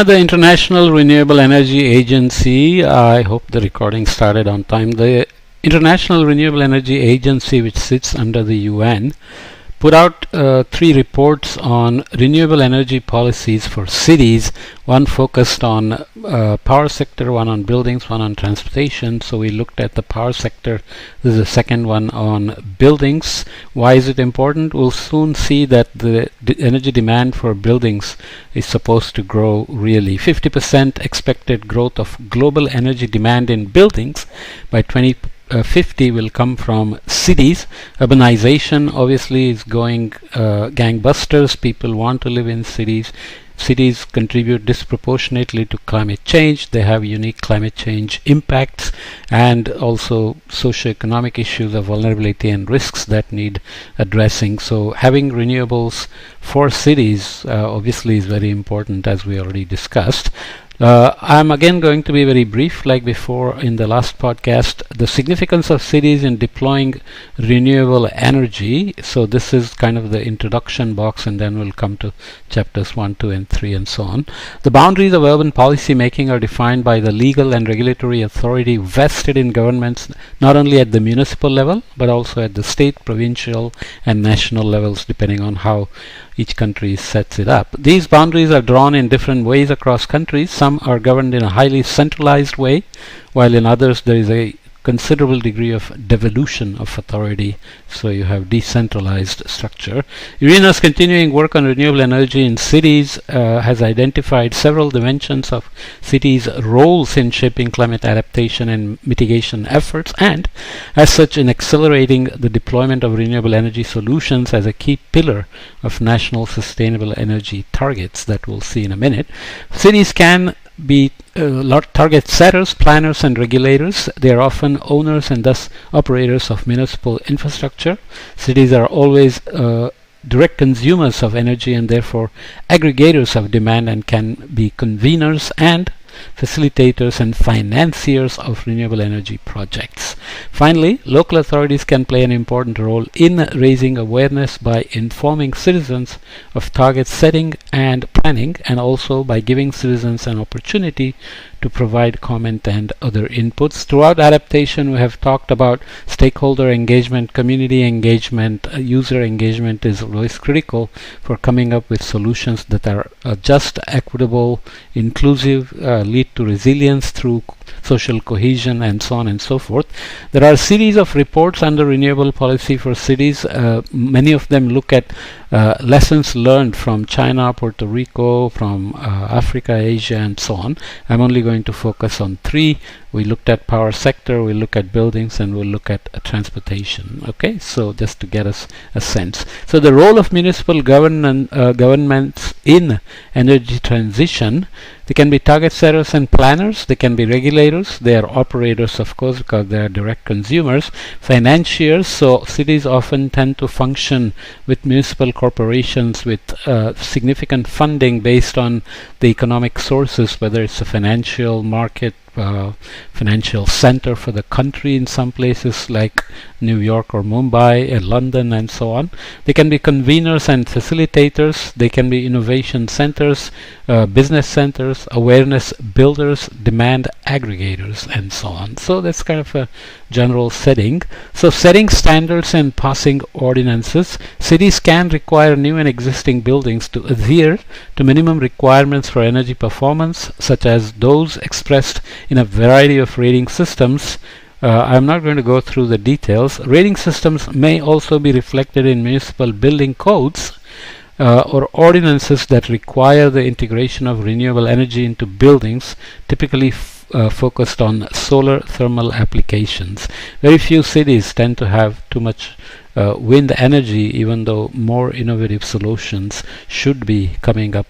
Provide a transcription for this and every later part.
The International Renewable Energy Agency, I hope the recording started on time. The International Renewable Energy Agency, which sits under the UN, put out 3 reports on renewable energy policies for cities. One focused on power sector, one on buildings, one on transportation. So we looked at the power sector. This is the second one on buildings. Why is it important? We'll soon see that the energy demand for buildings is supposed to grow really. 50% expected growth of global energy demand in buildings by 2050 will come from cities. Urbanization obviously is going gangbusters. People want to live in cities. Cities contribute disproportionately to climate change. They have unique climate change impacts and also socioeconomic issues of vulnerability and risks that need addressing. So having renewables for cities obviously is very important, as we already discussed. I'm again going to be very brief like before in the last podcast. The significance of cities in deploying renewable energy. So this is kind of the introduction box, and then we'll come to chapters 1, 2 and 3 and so on. The boundaries of urban policy making are defined by the legal and regulatory authority vested in governments not only at the municipal level but also at the state, provincial and national levels, depending on how each country sets it up. These boundaries are drawn in different ways across countries. Some are governed in a highly centralized way, while in others there is a considerable degree of devolution of authority, so you have decentralized structure. UNES's continuing work on renewable energy in cities has identified several dimensions of cities' roles in shaping climate adaptation and mitigation efforts, and as such in accelerating the deployment of renewable energy solutions as a key pillar of national sustainable energy targets that we'll see in a minute. Cities can be target setters, planners and regulators. They are often owners and thus operators of municipal infrastructure. Cities are always direct consumers of energy and therefore aggregators of demand, and can be conveners and facilitators and financiers of renewable energy projects. Finally, local authorities can play an important role in raising awareness by informing citizens of target setting and planning, and also by giving citizens an opportunity to provide comment and other inputs. Throughout adaptation, we have talked about stakeholder engagement, community engagement. User engagement is always critical for coming up with solutions that are just, equitable, inclusive, lead to resilience through social cohesion and so on and so forth. There are a series of reports under renewable policy for cities. Many of them look at lessons learned from China, Puerto Rico, from Africa, Asia and so on. I'm only going to focus on 3. We looked at power sector, we look at buildings, and we'll look at transportation. Okay, so just to get us a sense. So the role of municipal governments in energy transition: they can be target setters and planners, they can be regulators, they are operators of course because they are direct consumers, financiers. So cities often tend to function with municipal corporations with significant funding based on the economic sources, whether it's a financial market, financial center for the country in some places like New York or Mumbai and London and so on. They can be conveners and facilitators. They can be innovation centers, business centers, awareness builders, demand aggregators and so on. So that's kind of a general setting. So setting standards and passing ordinances. Cities can require new and existing buildings to adhere to minimum requirements for energy performance, such as those expressed in a variety of rating systems. I'm not going to go through the details. Rating systems may also be reflected in municipal building codes or ordinances that require the integration of renewable energy into buildings, typically focused on solar thermal applications. Very few cities tend to have too much wind energy, even though more innovative solutions should be coming up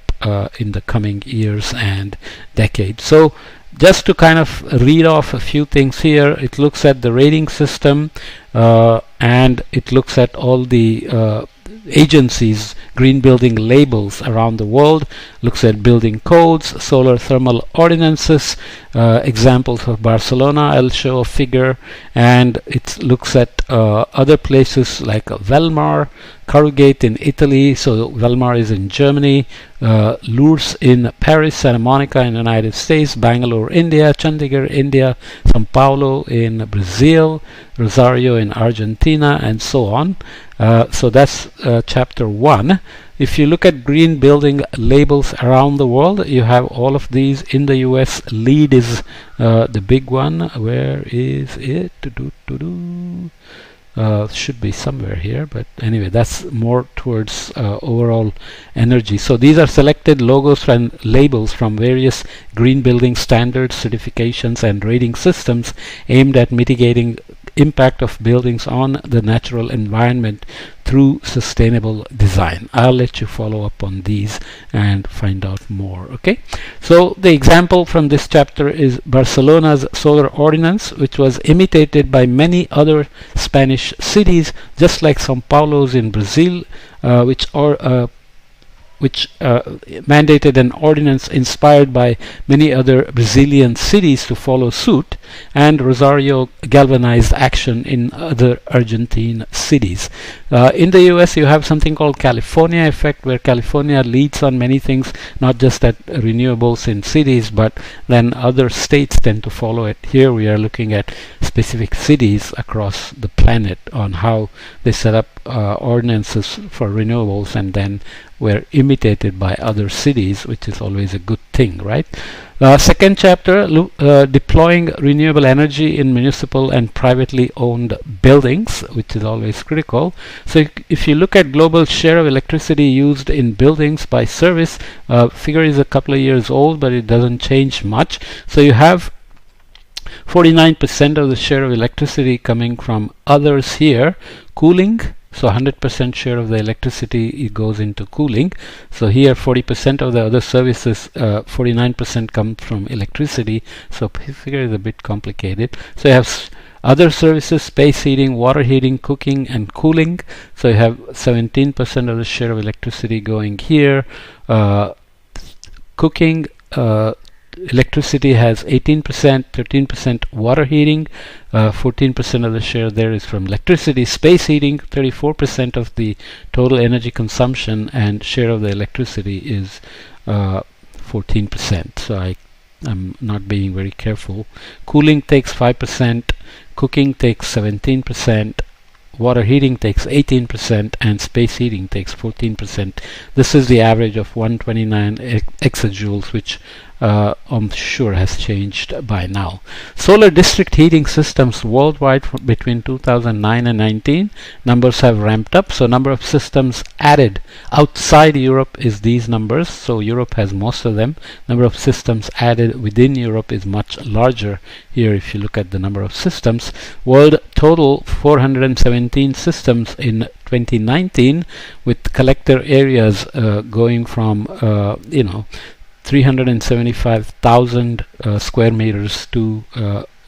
in the coming years and decades. So just to kind of read off a few things here, it looks at the rating system and it looks at all the agencies, green building labels around the world, looks at building codes, solar thermal ordinances, examples of Barcelona. I'll show a figure, and it looks at other places like Velmar, Carugate in Italy, so Velmar is in Germany, Lourdes in Paris, Santa Monica in the United States, Bangalore, India, Chandigarh, India, Sao Paulo in Brazil, Rosario in Argentina, and so on. So that's chapter 1. If you look at green building labels around the world, you have all of these. In the US, LEED is the big one. Where is it? Should be somewhere here, but anyway, that's more towards overall energy. So these are selected logos and labels from various green building standards, certifications, and rating systems aimed at mitigating impact of buildings on the natural environment through sustainable design. I'll let you follow up on these and find out more. Okay, so the example from this chapter is Barcelona's solar ordinance, which was imitated by many other Spanish cities, just like Sao Paulo's in Brazil, which mandated an ordinance inspired by many other Brazilian cities to follow suit, and Rosario galvanized action in other Argentine cities. In the US, you have something called California effect, where California leads on many things, not just at renewables in cities, but then other states tend to follow it. Here we are looking at specific cities across the planet on how they set up ordinances for renewables, and then were imitated by other cities, which is always a good thing, right? Second chapter, deploying renewable energy in municipal and privately owned buildings, which is always critical. So if you look at global share of electricity used in buildings by service, figure is a couple of years old, but it doesn't change much. So you have 49% of the share of electricity coming from others here. Cooling, so 100% share of the electricity goes into cooling. So here 40% of the other services, 49% come from electricity. So figure is a bit complicated. So you have other services, space heating, water heating, cooking, and cooling. So you have 17% of the share of electricity going here. Cooking, electricity has 18%, 13% water heating, 14% of the share there is from electricity. Space heating, 34% of the total energy consumption, and share of the electricity is 14%. So I'm not being very careful. Cooling takes 5%, cooking takes 17%, water heating takes 18%, and space heating takes 14%. This is the average of 129 exajoules, which I'm sure has changed by now. Solar district heating systems worldwide between 2009 and 19, numbers have ramped up. So number of systems added outside Europe is these numbers. So Europe has most of them. Number of systems added within Europe is much larger here if you look at the number of systems. World total 417 systems in 2019, with collector areas going from 375,000 square meters to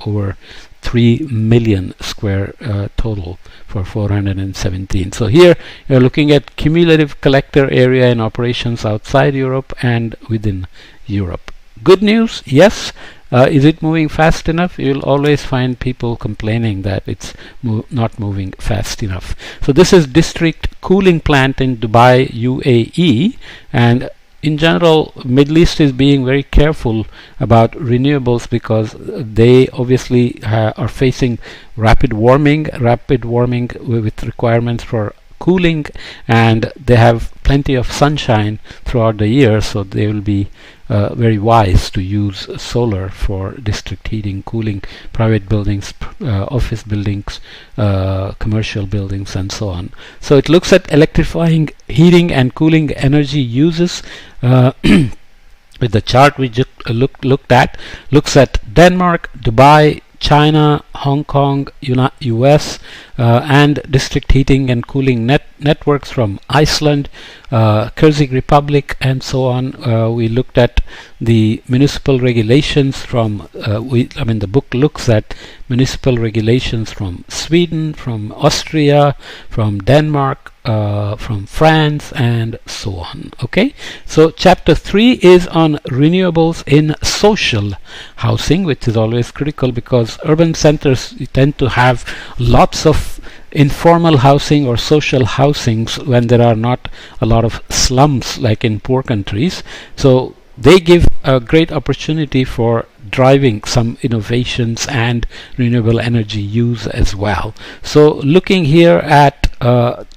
over 3 million square total for 417. So here you're looking at cumulative collector area in operations outside Europe and within Europe. Good news, yes. Is it moving fast enough? You'll always find people complaining that it's not moving fast enough. So this is district cooling plant in Dubai, UAE, and in general, Middle East is being very careful about renewables because they obviously are facing rapid warming with requirements for cooling, and they have plenty of sunshine throughout the year, so they will be very wise to use solar for district heating, cooling, private buildings, office buildings, commercial buildings, and so on. So it looks at electrifying heating and cooling energy uses. With the chart we just looked at, looks at Denmark, Dubai, China, Hong Kong, US, and district heating and cooling networks from Iceland, Kyrgyz Republic, and so on. We looked at the municipal regulations from, the book looks at municipal regulations from Sweden, from Austria, from Denmark, from France, and so on. Okay, so chapter 3 is on renewables in social housing, which is always critical because urban centers tend to have lots of informal housing or social housings when there are not a lot of slums like in poor countries. So they give a great opportunity for driving some innovations and renewable energy use as well. So looking here at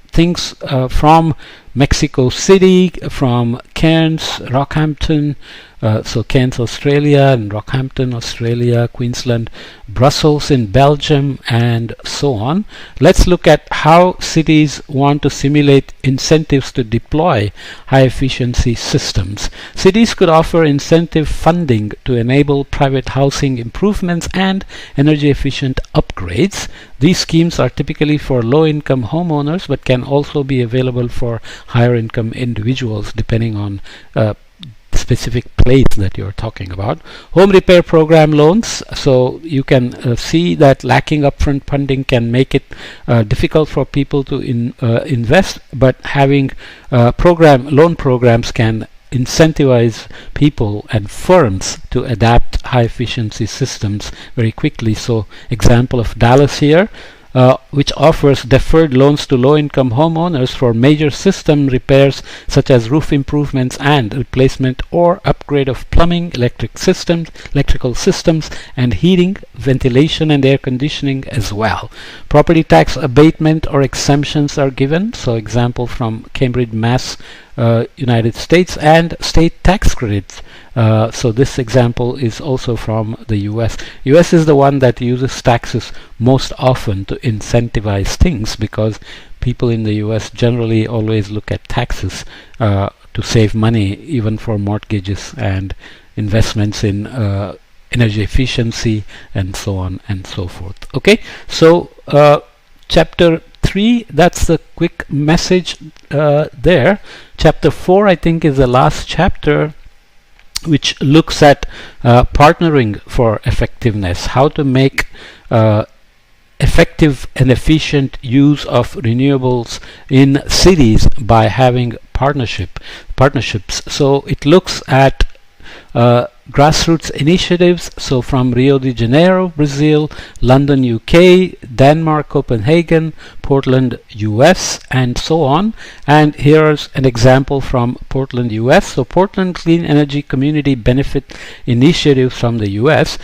things from Mexico City, from Cairns, Rockhampton, so Cairns, Australia, and Rockhampton, Australia, Queensland, Brussels in Belgium, and so on. Let's look at how cities want to simulate incentives to deploy high efficiency systems. Cities could offer incentive funding to enable private housing improvements and energy efficient upgrades. These schemes are typically for low income homeowners but can also be available for higher income individuals depending on specific place that you're talking about. Home repair program loans, so you can see that lacking upfront funding can make it difficult for people to invest, but having loan programs can incentivize people and firms to adapt high efficiency systems very quickly. So example of Dallas here, which offers deferred loans to low-income homeowners for major system repairs such as roof improvements and replacement or upgrade of plumbing, electrical systems, and heating, ventilation, and air conditioning as well. Property tax abatement or exemptions are given. So example from Cambridge, Mass, United States, and state tax credits. So this example is also from the US. US is the one that uses taxes most often to incentivize things because people in the US generally always look at taxes to save money even for mortgages and investments in energy efficiency and so on and so forth. Okay, so chapter 3, that's the quick message there. Chapter 4 I think is the last chapter, which looks at partnering for effectiveness, how to make effective and efficient use of renewables in cities by having partnerships. So it looks at grassroots initiatives, so from Rio de Janeiro, Brazil, London, UK, Denmark, Copenhagen, Portland, US, and so on. And here's an example from Portland, US. So Portland Clean Energy Community Benefit Initiative from the US.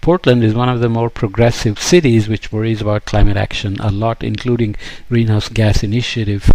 Portland is one of the more progressive cities which worries about climate action a lot, including greenhouse gas initiatives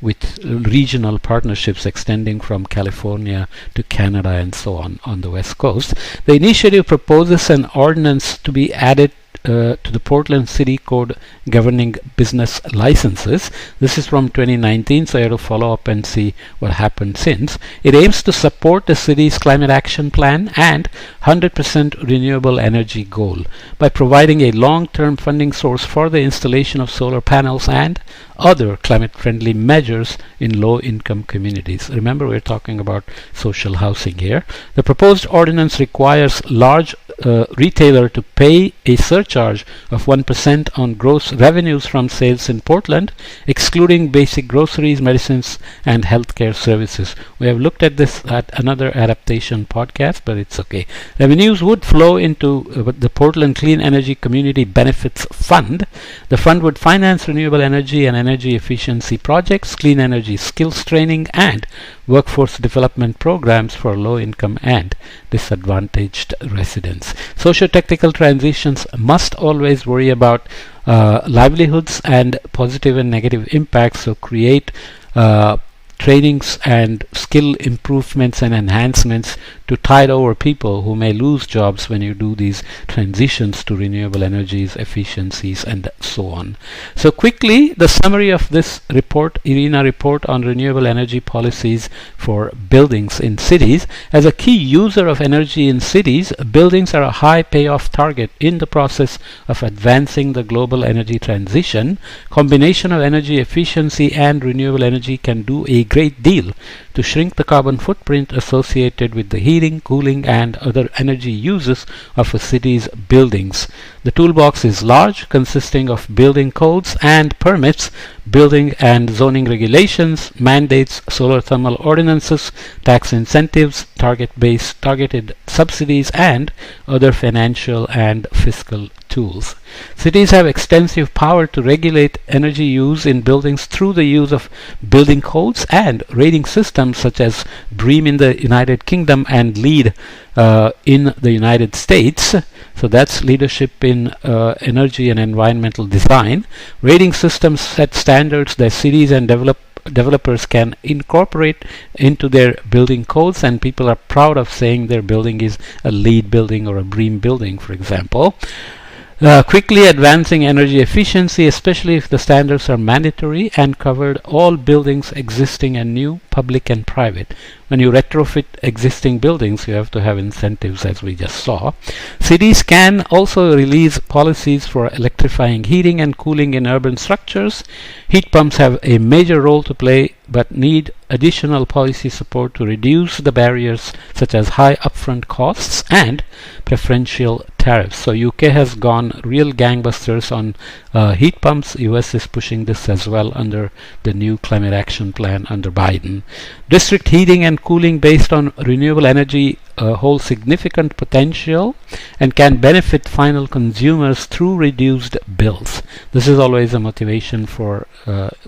with regional partnerships extending from California to Canada and so on the West Coast. The initiative proposes an ordinance to be added to the Portland City Code governing business licenses. This is from 2019, so I have to follow up and see what happened since. It aims to support the city's climate action plan and 100% renewable energy goal by providing a long-term funding source for the installation of solar panels and other climate-friendly measures in low-income communities. Remember, we're talking about social housing here. The proposed ordinance requires large retailer to pay a surcharge of 1% on gross revenues from sales in Portland, excluding basic groceries, medicines, and healthcare services. We have looked at this at another adaptation podcast, but it's okay. Revenues would flow into the Portland Clean Energy Community Benefits Fund. The fund would finance renewable energy and energy efficiency projects, clean energy skills training, and workforce development programs for low-income and disadvantaged residents. Socio-technical transitions must always worry about livelihoods and positive and negative impacts, so create trainings and skill improvements and enhancements to tide over people who may lose jobs when you do these transitions to renewable energies, efficiencies, and so on. So quickly, the summary of this report, IRENA report on renewable energy policies for buildings in cities. As a key user of energy in cities, buildings are a high payoff target in the process of advancing the global energy transition. Combination of energy efficiency and renewable energy can do a great deal to shrink the carbon footprint associated with the heating, cooling, and other energy uses of a city's buildings. The toolbox is large, consisting of building codes and permits, building and zoning regulations, mandates, solar thermal ordinances, tax incentives, targeted subsidies, and other financial and fiscal tools. Cities have extensive power to regulate energy use in buildings through the use of building codes and rating systems such as BREEAM in the United Kingdom and LEED in the United States. So that's leadership in energy and environmental design. Rating systems set standards that cities and developers can incorporate into their building codes, and people are proud of saying their building is a LEED building or a BREEAM building, for example. Quickly advancing energy efficiency, especially if the standards are mandatory and covered all buildings existing and new, public and private. When you retrofit existing buildings, you have to have incentives, as we just saw. Cities can also release policies for electrifying heating and cooling in urban structures. Heat pumps have a major role to play, but need additional policy support to reduce the barriers such as high upfront costs and preferential tariffs. So UK has gone real gangbusters on heat pumps. US is pushing this as well under the new climate action plan under Biden. District heating and cooling based on renewable energy hold significant potential and can benefit final consumers through reduced bills. This is always a motivation for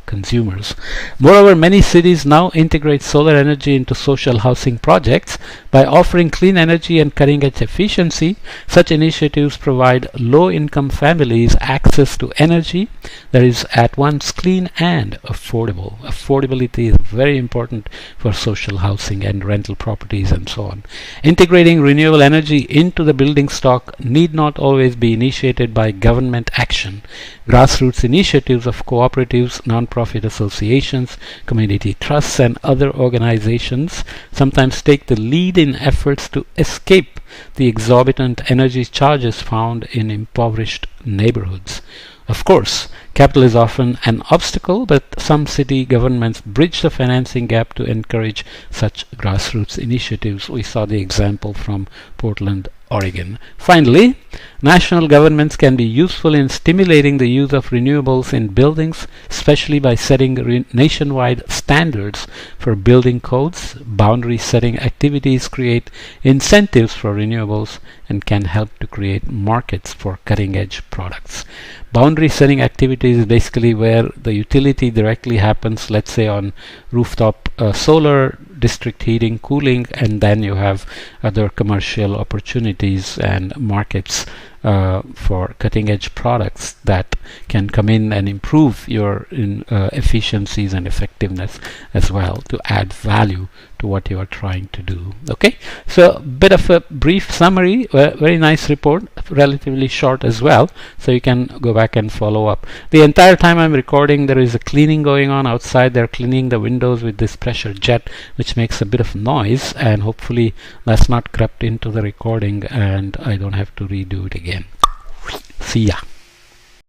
consumers. Moreover, many cities now integrate solar energy into social housing projects. By offering clean energy and cutting-edge efficiency, such initiatives provide low-income families access to energy that is at once clean and affordable. Affordability is very important for social housing and rental properties and so on. Integrating renewable energy into the building stock need not always be initiated by government action. Grassroots initiatives of cooperatives, non-profit associations, community trusts, and other organizations sometimes take the lead in efforts to escape the exorbitant energy charges found in impoverished neighborhoods. Of course, capital is often an obstacle, but some city governments bridge the financing gap to encourage such grassroots initiatives. We saw the example from Portland, Oregon. Finally, national governments can be useful in stimulating the use of renewables in buildings, especially by setting nationwide standards for building codes. Boundary setting activities create incentives for renewables and can help to create markets for cutting-edge products. Boundary setting activities is basically where the utility directly happens, let's say on rooftop solar, district heating, cooling, and then you have other commercial opportunities and markets for cutting-edge products that can come in and improve your efficiencies and effectiveness as well to add value to what you are trying to do. Okay, so a bit of a brief summary, very nice report, relatively short as well, so you can go back and follow up. The entire time I'm recording, there is a cleaning going on outside. They're cleaning the windows with this pressure jet, which makes a bit of noise, and hopefully that's not crept into the recording and I don't have to redo it again. See ya.